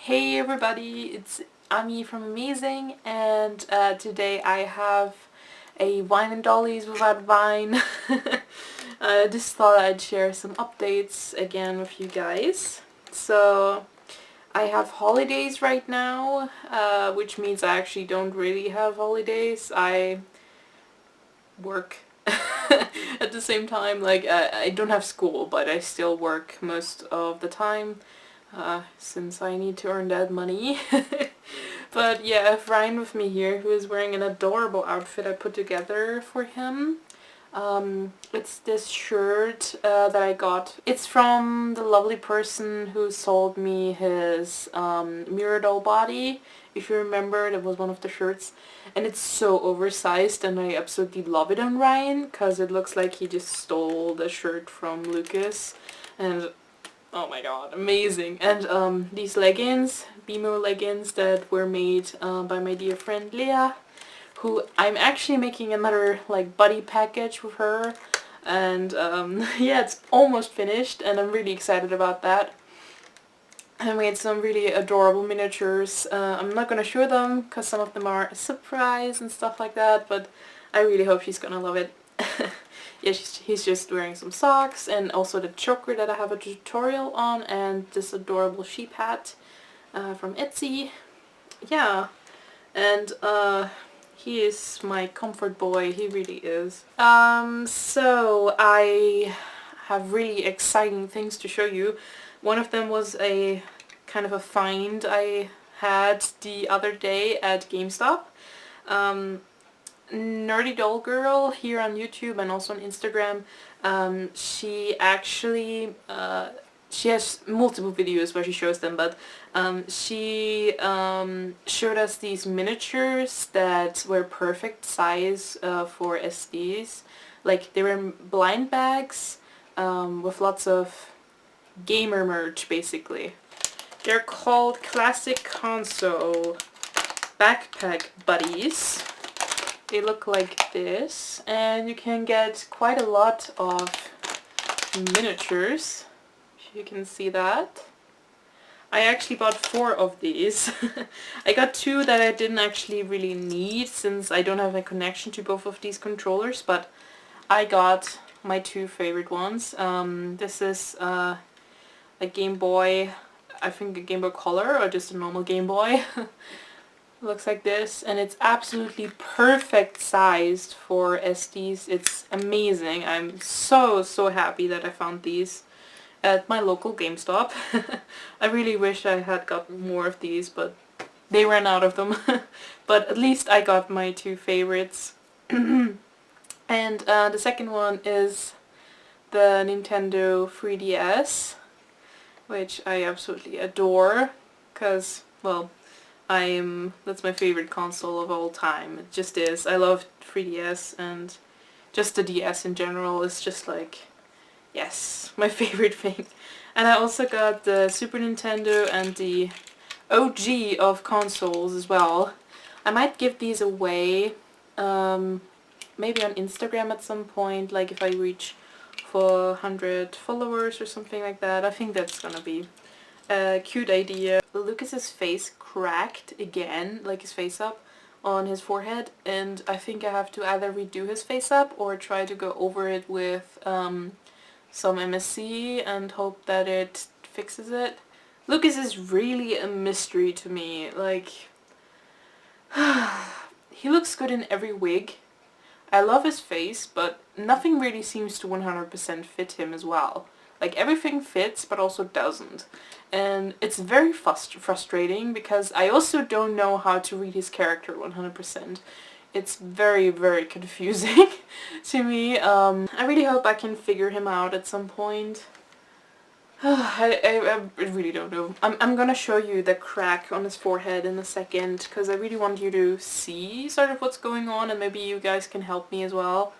Hey everybody, it's Ami from Amazing, and today I have a Wine and Dollies without Vine. I just thought I'd share some updates again with you guys. So I have holidays right now, which means I actually don't really have holidays. I work at the same time. Like I don't have school, but I still work most of the time. Since I need to earn that money. But yeah, I have Ryan with me here, who is wearing an adorable outfit I put together for him. It's this shirt that I got. It's from the lovely person who sold me his mirror doll body. If you remember, that was one of the shirts. And it's so oversized and I absolutely love it on Ryan, because it looks like he just stole the shirt from Lucas. And oh my god, amazing. And these leggings, BMO leggings that were made by my dear friend Leah, who I'm actually making another like buddy package with her. And yeah, it's almost finished and I'm really excited about that. I made some really adorable miniatures. I'm not gonna show them because some of them are a surprise and stuff like that, but I really hope she's gonna love it. Yeah, he's just wearing some socks and also the choker that I have a tutorial on, and this adorable sheep hat from Etsy. Yeah, and he is my comfort boy, he really is. So I have really exciting things to show you. One of them was a kind of a find I had the other day at GameStop. Nerdy Doll Girl here on YouTube and also on Instagram, she actually she has multiple videos where she shows them, but she showed us these miniatures that were perfect size for SDs. Like they were blind bags with lots of gamer merch basically. They're called Classic Console Backpack Buddies. They look like this, and you can get quite a lot of miniatures, if you can see that. I actually bought 4 of these. I got 2 that I didn't actually really need since I don't have a connection to both of these controllers, but I got my 2 favorite ones. This is a Game Boy, I think a Game Boy Color or just a normal Game Boy. Looks like this, and it's absolutely perfect sized for SDs. It's amazing. I'm so happy that I found these at my local GameStop. I really wish I had gotten more of these, but they ran out of them. But at least I got my 2 favorites. And the second one is the Nintendo 3DS, which I absolutely adore, because, well, that's my favorite console of all time. It just is. I love 3DS, and just the DS in general is just like, yes, my favorite thing. And I also got the Super Nintendo and the OG of consoles as well. I might give these away, maybe on Instagram at some point, like if I reach 400 followers or something like that. I think that's gonna be a cute idea. Lucas's face cracked again, like his face up on his forehead, and I think I have to either redo his face up or try to go over it with some MSC and hope that it fixes it. Lucas is really a mystery to me. Like, he looks good in every wig. I love his face, but nothing really seems to 100% fit him as well. Like, everything fits, but also doesn't. And it's very frustrating, because I also don't know how to read his character 100%. It's very confusing to me. I really hope I can figure him out at some point. I really don't know. I'm gonna show you the crack on his forehead in a second, because I really want you to see sort of what's going on, and maybe you guys can help me as well.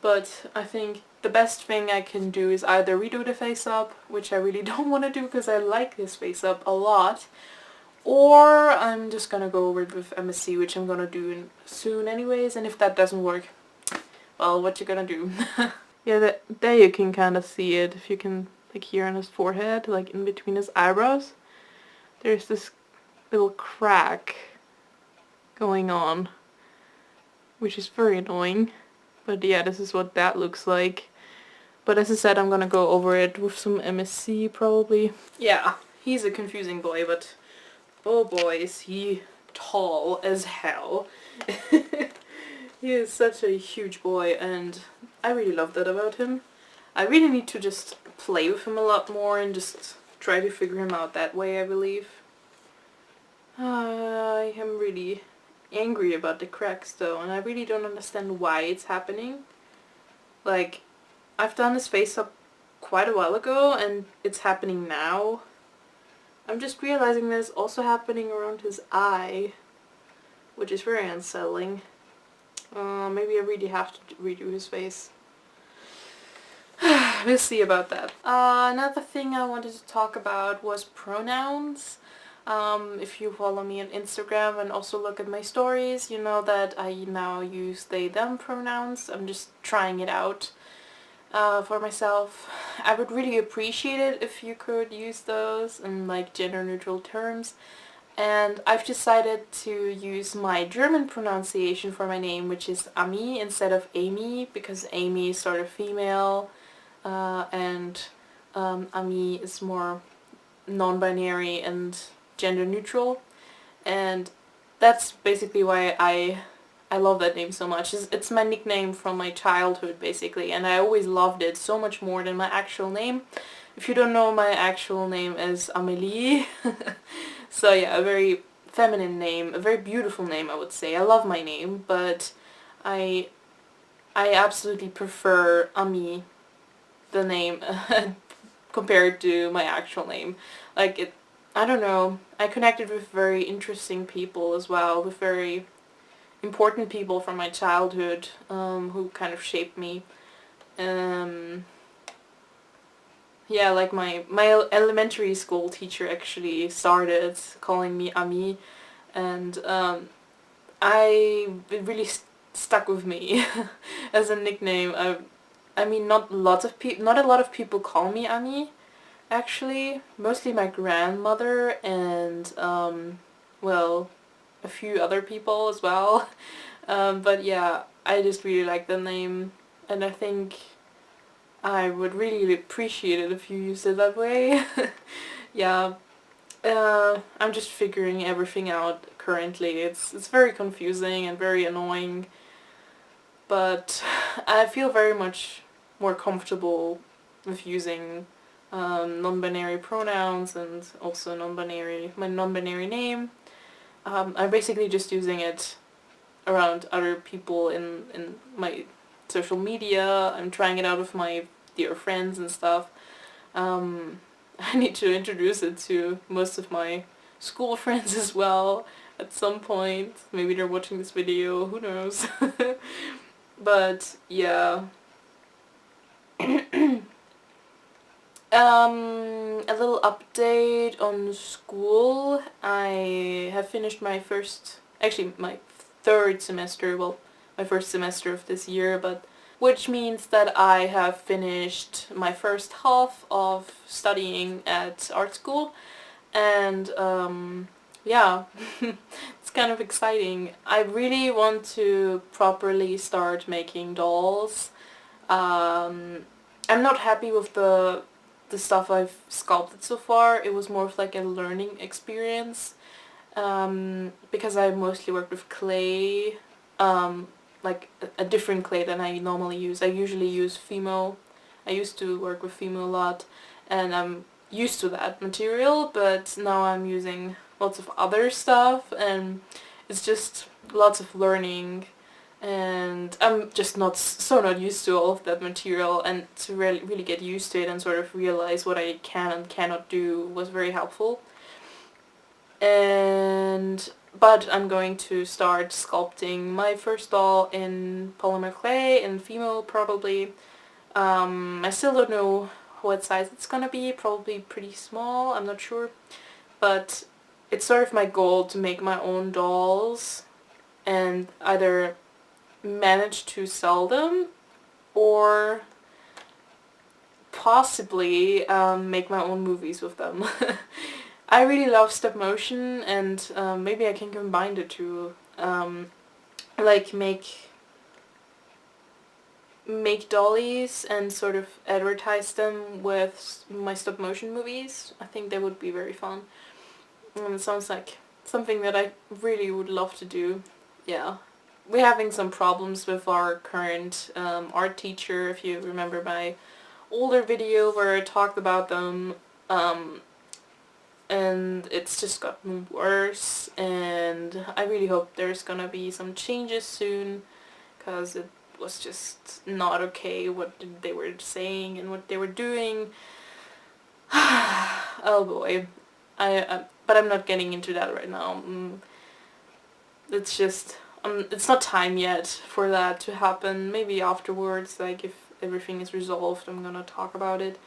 But I think the best thing I can do is either redo the face up, which I really don't want to do because I like this face up a lot, or I'm just gonna go over it with MSC, which I'm gonna do soon anyways, and if that doesn't work, well, what you gonna do? Yeah, there you can kind of see it, if you can, like here on his forehead, like in between his eyebrows. There's this little crack going on, which is very annoying. But yeah, this is what that looks like. But as I said, I'm gonna go over it with some MSC probably. Yeah, he's a confusing boy, but oh boy, is he tall as hell. He is such a huge boy, and I really love that about him. I really need to just play with him a lot more and just try to figure him out that way, I believe. I am really angry about the cracks though, and I really don't understand why it's happening. Like, I've done his face up quite a while ago and it's happening now. I'm just realizing that it's also happening around his eye, which is very unsettling. Maybe I really have to redo his face. We'll see about that. Another thing I wanted to talk about was pronouns. If you follow me on Instagram and also look at my stories, you know that I now use they them pronouns. I'm just trying it out for myself. I would really appreciate it if you could use those in like gender neutral terms. And I've decided to use my German pronunciation for my name, which is Ami instead of Amy, because Amy is sort of female, and Ami is more non-binary and gender neutral. And that's basically why I love that name so much. It's my nickname from my childhood, basically, and I always loved it so much more than my actual name. If you don't know, my actual name is Amélie. So yeah, a very feminine name, a very beautiful name, I would say. I love my name, but I absolutely prefer Ami, the name, compared to my actual name. Like, I don't know, I connected with very interesting people as well, with very important people from my childhood, who kind of shaped me. Yeah, like my elementary school teacher actually started calling me Ami, and it really stuck with me as a nickname. I mean, not a lot of people call me Ami, actually. Mostly my grandmother and well, a few other people as well. But yeah, I just really like the name, and I think I would really appreciate it if you used it that way. Yeah, I'm just figuring everything out currently. It's very confusing and very annoying, but I feel very much more comfortable with using non-binary pronouns and also my non-binary name. I'm basically just using it around other people in my social media. I'm trying it out with my dear friends and stuff. I need to introduce it to most of my school friends as well at some point. Maybe they're watching this video, who knows. But yeah. A little update on school. I have finished my third semester, well, my first semester of this year, but which means that I have finished my first half of studying at art school, and yeah, it's kind of exciting. I really want to properly start making dolls. I'm not happy with the stuff I've sculpted so far. It was more of like a learning experience, because I mostly worked with clay, like a different clay than I normally use. I usually use Fimo. I used to work with Fimo a lot, and I'm used to that material, but now I'm using lots of other stuff, and it's just lots of learning, and I'm just not used to all of that material, and to really get used to it and sort of realize what I can and cannot do was very helpful. But I'm going to start sculpting my first doll in polymer clay, in Fimo probably. I still don't know what size it's gonna be, probably pretty small, I'm not sure. But it's sort of my goal to make my own dolls and either manage to sell them or possibly make my own movies with them. I really love stop motion, and maybe I can combine the two. Like make dollies and sort of advertise them with my stop motion movies. I think that would be very fun. And it sounds like something that I really would love to do. Yeah. We're having some problems with our current art teacher, if you remember my older video where I talked about them. And it's just gotten worse, and I really hope there's gonna be some changes soon, because it was just not okay what they were saying and what they were doing. Oh boy. But I'm not getting into that right now. It's just, it's not time yet for that to happen. Maybe afterwards, like if everything is resolved, I'm gonna talk about it.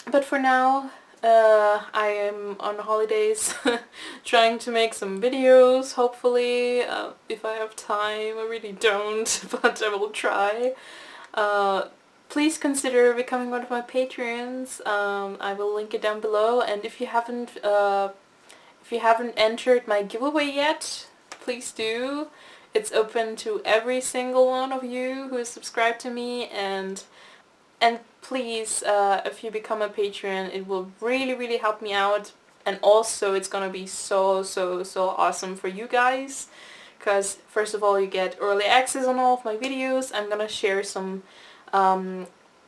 But for now, I am on holidays trying to make some videos, hopefully, if I have time. I really don't, but I will try. Please consider becoming one of my patrons. I will link it down below, and if you haven't entered my giveaway yet, please do. It's open to every single one of you who is subscribed to me, and please, if you become a patron, it will really, really help me out. And also, it's gonna be so awesome for you guys. Because, first of all, you get early access on all of my videos. I'm gonna share some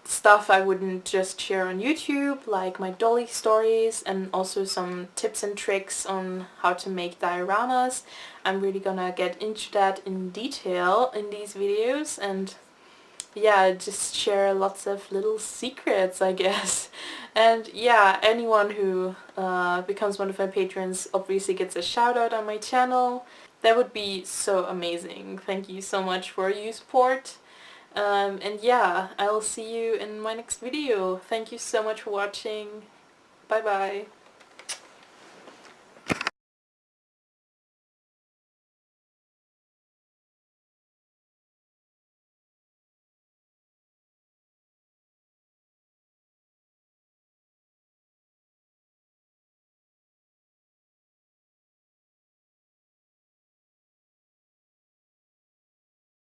stuff I wouldn't just share on YouTube, like my dolly stories, and also some tips and tricks on how to make dioramas. I'm really gonna get into that in detail in these videos, and yeah, just share lots of little secrets, I guess. And yeah, anyone who becomes one of my patrons obviously gets a shout out on my channel. That would be so amazing. Thank you so much for your support. And yeah, I'll see you in my next video. Thank you so much for watching. Bye bye.